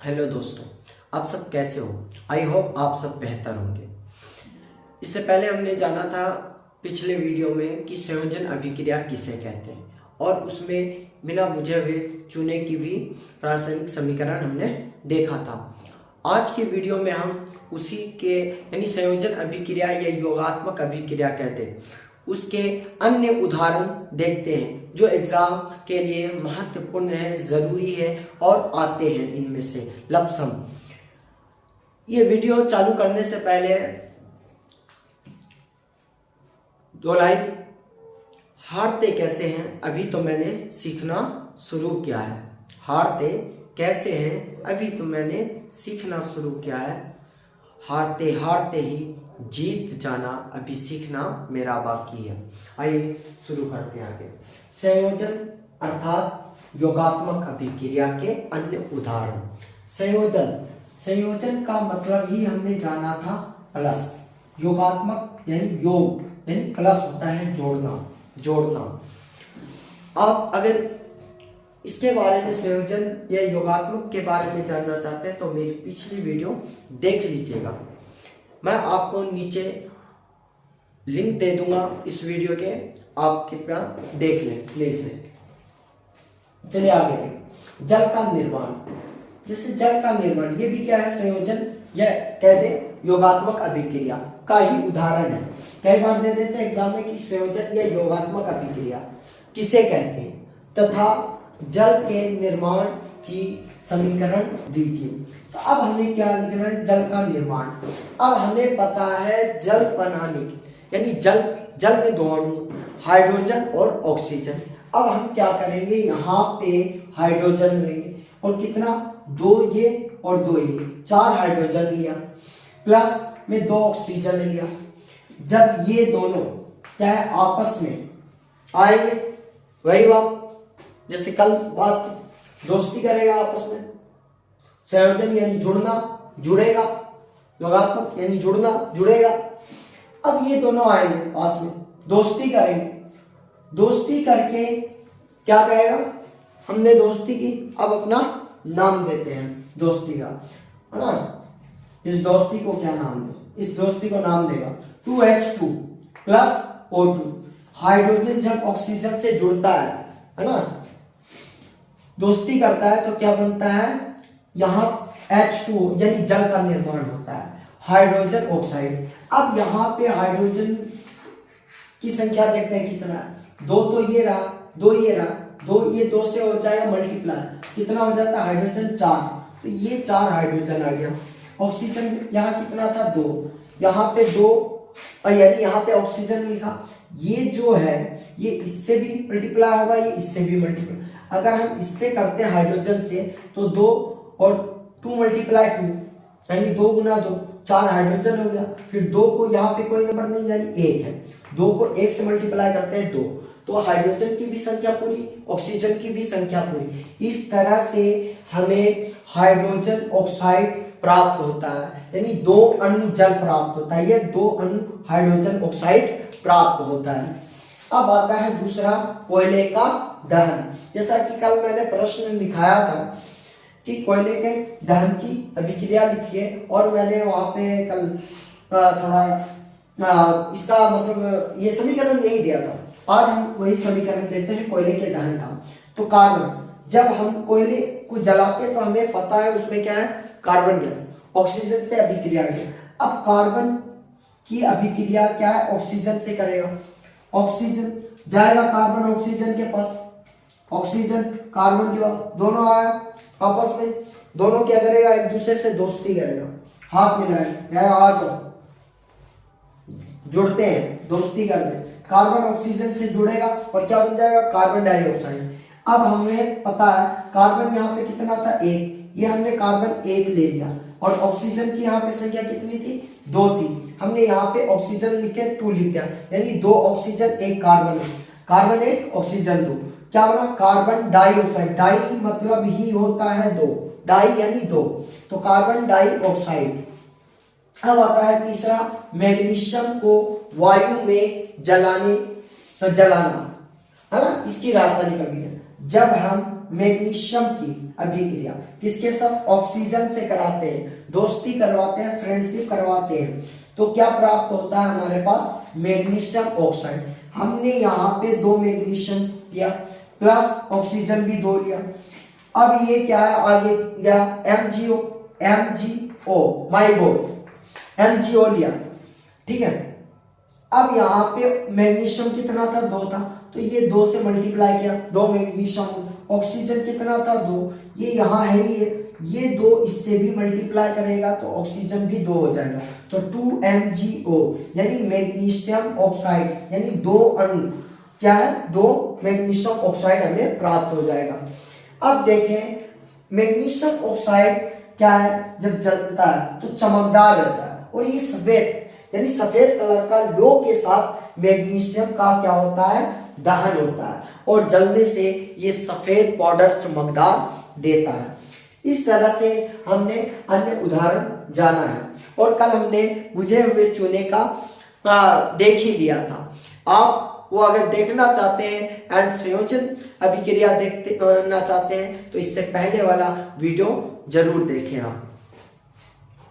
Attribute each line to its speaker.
Speaker 1: Hello दोस्तों, आप सब कैसे हो। आई होप आप सब बेहतर होंगे। इससे पहले हमने जाना था पिछले वीडियो में कि संयोजन अभिक्रिया किसे कहते हैं और उसमें बिना बुझे हुए चूने की भी रासायनिक समीकरण हमने देखा था। आज की वीडियो में हम उसी के यानी संयोजन अभिक्रिया या योगात्मक अभिक्रिया कहते हैं उसके अन्य उदाहरण देखते हैं जो एग्जाम के लिए महत्वपूर्ण है, जरूरी है और आते हैं इनमें से लमसम। ये वीडियो चालू करने से पहले 2 लाइन, हारते कैसे हैं अभी तो मैंने सीखना शुरू किया है। हारते कैसे हैं अभी तो मैंने सीखना शुरू किया है। हारते हारते ही जीत जाना अभी सीखना मेरा बाकी है। आइए शुरू करते हैं आगे। संयोजन अर्थात योगात्मक अभिक्रिया के अन्य उदाहरण। संयोजन का मतलब ही हमने जाना था प्लस। योगात्मक यानी योग यानी प्लस होता है जोड़ना। आप अगर इसके बारे में संयोजन या योगात्मक के बारे में जानना चाहते हैं तो मेरी पिछली वीडियो देख लीजिएगा। मैं आपको नीचे लिंक दे दूंगा इस वीडियो के, आप कृपया देख लें प्लीज। चलिए आगे देखें। जल का निर्माण, जैसे जल का निर्माण ये भी क्या है, संयोजन या कह दे योगात्मक अभिक्रिया का ही उदाहरण है। कई बार दे देते हैं एग्जाम में कि संयोजन या योगात्मक अभिक्रिया किसे कहते हैं तथा जल के निर्माण की समीकरण दीजिए। तो अब हमें क्या लिखना है, जल का निर्माण। अब हमें पता है जल बनाने की यानी जल में 2 अणु हाइड्रोजन और ऑक्सीजन। अब हम क्या करेंगे, यहाँ पे हाइड्रोजन लेंगे और कितना 2 ये और 2 ये 4 हाइड्रोजन लिया, प्लस में 2 ऑक्सीजन लिया। जब ये दोनों क्या है आपस में आएंगे, वही बात जैसे कल बात दोस्ती करेगा आपस में। संयोजन यानी जुड़ेगा, योगात्मक यानी जुड़ेगा। अब ये दोनों आएंगे पास में, दोस्ती करेंगे। दोस्ती करके क्या कहेगा, हमने दोस्ती की, अब अपना नाम देते हैं दोस्ती का, है ना। इस दोस्ती को क्या नाम दे, इस दोस्ती को नाम देगा 2H2 प्लस O2। हाइड्रोजन जब ऑक्सीजन से जुड़ता है ना, दोस्ती करता है तो क्या बनता है, यहाँ H2 यानी जल का निर्माण होता है, हाइड्रोजन ऑक्साइड। अब यहाँ पे हाइड्रोजन की संख्या देखते हैं कितना है, 2 तो ये रहा, 2 ये रहा, 2 ये 2 से हो जाएगा मल्टीप्लाई, कितना हो जाता है हाइड्रोजन 4, तो ये 4 हाइड्रोजन आ गया। ऑक्सीजन यहाँ कितना था 2, यहाँ पे 2 यानी यहाँ पे ऑक्सीजन लिखा। ये जो है ये इससे भी मल्टीप्लाई होगा, ये इससे भी मल्टीप्लाई। अगर हम इससे करते हैं हाइड्रोजन से तो 2 और 2 मल्टीप्लाई 2 यानी 2 गुना 2 4 हाइड्रोजन हो गया। फिर 2 को यहाँ पे कोई नंबर नहीं यानी 1 है, 2 को 1 से मल्टीप्लाई करते हैं 2, तो हाइड्रोजन की भी संख्या पूरी, ऑक्सीजन की भी संख्या पूरी। इस तरह से हमें हाइड्रोजन ऑक्साइड प्राप्त होता है, यानी 2 अणु जल प्राप्त होता है, ये 2 अणु हाइड्रोजन ऑक्साइड प्राप्त होता है। अब आता है दूसरा, कोयले का दहन। जैसा कि कल मैंने प्रश्न लिखाया था कि कोयले के दहन की अभिक्रिया लिखिए, और मैंने वहां पे कल थोड़ा इसका मतलब ये समीकरण नहीं दिया था। आज हम वही समीकरण देते हैं कोयले के दहन का। तो कार्बन, जब हम कोयले को जलाते हैं तो हमें पता है उसमें क्या है, कार्बन गैस, ऑक्सीजन से अभिक्रिया है। अब कार्बन की अभिक्रिया क्या है, ऑक्सीजन से करेगा। ऑक्सीजन जाएगा कार्बन ऑक्सीजन के पास, ऑक्सीजन कार्बन के पास, दोनों आया आपस में, दोनों क्या करेगा, एक दूसरे से दोस्ती करेगा, हाथ मिलाएगा, आ जाओ, जुड़ते हैं, दोस्ती करते हैं। कार्बन ऑक्सीजन से जुड़ेगा और क्या बन जाएगा, कार्बन डाइऑक्साइड। अब हमें पता है कार्बन यहाँ पे कितना था 1, ये हमने कार्बन 1 ले लिया, और ऑक्सीजन की यहाँ पे संख्या कितनी थी 2 थी, हमने यहाँ पे ऑक्सीजन लिखे 2 लिख दिया, यानी 2 ऑक्सीजन 1 कार्बन, कार्बन 1 ऑक्सीजन 2, क्या बना, कार्बन डाइऑक्साइड। डाई मतलब ही होता है 2, डाई यानी 2, तो कार्बन डाइऑक्साइड। अब आता है तीसरा, मैग्नीशियम को वायु में जलाना, है ना, इसकी रासायनिक अभिक्रिया। जब हम मैग्नीशियम की अभिक्रिया किसके साथ, ऑक्सीजन से कराते हैं, दोस्ती करवाते हैं, फ्रेंडशिप करवाते हैं, तो क्या प्राप्त होता है हमारे पास, मैग्नीशियम ऑक्साइड। हमने यहाँ पे 2 मैग्नीशियम लिया प्लस ऑक्सीजन भी 2 लिया। अब ये क्या है, आगे गया MgO माय बोर्ड MgO लिया, ठीक है। अब यहाँ पे मैग्नीशियम कितना था, 2 था, तो ये 2 से मल्टीप्लाई किया, 2 मैग्नीशियम। ऑक्सीजन कितना था, 2, ये यहाँ है ये 2 इससे भी मल्टीप्लाई करेगा तो ऑक्सीजन भी 2 हो जाएगा, तो 2MgO यानी मैग्नीशियम ऑक्साइड, यानी 2 अणु क्या है, 2 मैग्नीशियम ऑक्साइड हमें प्राप्त हो जाएगा। अब देखें मैग्नीशियम ऑक्साइड क्या है, जब जलता है तो चमकदार रहता है, और ये सफेद यानी सफेद कलर का लोह के साथ मैग्नीशियम का क्या होता है, दहन होता है, और जलने से ये सफेद पाउडर चमकदार देता है। इस तरह से हमने अन्य उदाहरण जाना है, और कल हमने बुझे हुए चूने का देख ही लिया था। आप वो अगर देखना चाहते हैं एंड संयोजन अभिक्रिया देखना चाहते हैं तो इससे पहले वाला वीडियो जरूर देखें आप।